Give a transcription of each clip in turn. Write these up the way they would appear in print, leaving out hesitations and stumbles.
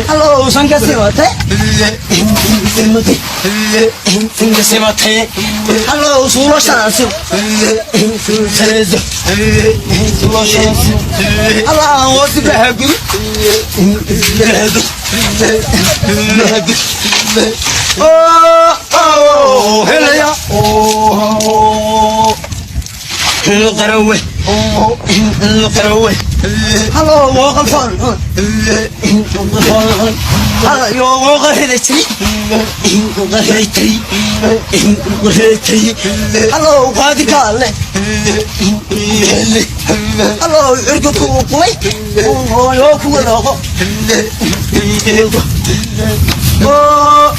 Hello, Sanka Simate. Simate. Hello, Solo Sansu. Serezo. Solo Sansu. Hello, what's the bag? Oh, hello. Oh, look at away. Look at away. Hello, walk on phone. Hello, you walk ahead of tree. Hello, what do you call it? Hello, you're good to play. Oh, you're cool. Oh,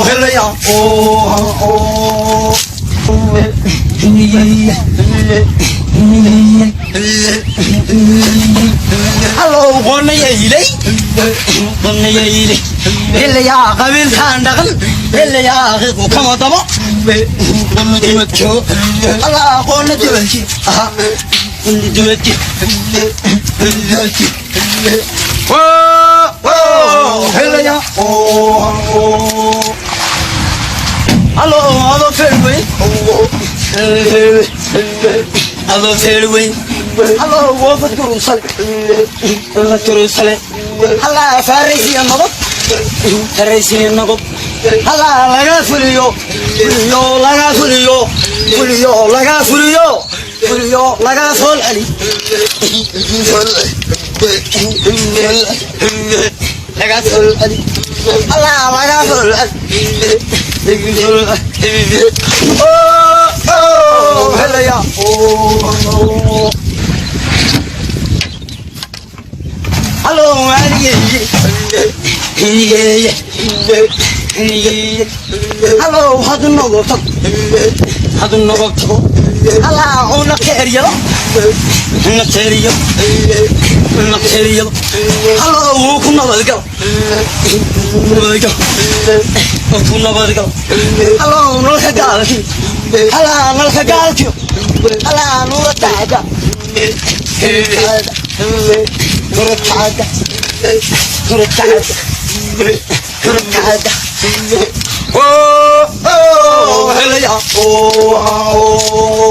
hello. Oh, Hello, one day. Elia, Gabil Kandagan, Elia, come on, come on. Allah, one do it. Do it. Oh, Elia. Oh, hello, other fairway. Hello, fairway. Hello, what was Jerusalem? Jerusalem. Hello, Pharisee and Nobok. Pharisee and Nobok. Hello, Laga Fulio. Fulio, Laga Fulio. Fulio, Laga Fulio. Fulio, Laga Fol Ali. Laga Fol Ali. Allah, Laga Fol Ali. Oh, hello, ya. Oh. Hello, hello, how do you know? How do you know? Hello, on the carrier. In the carrier. In the carrier. Hello, who knows go? Hello, no Hagal. Hello, no Hagal. Hello, no Taga. Oh, hello, oh.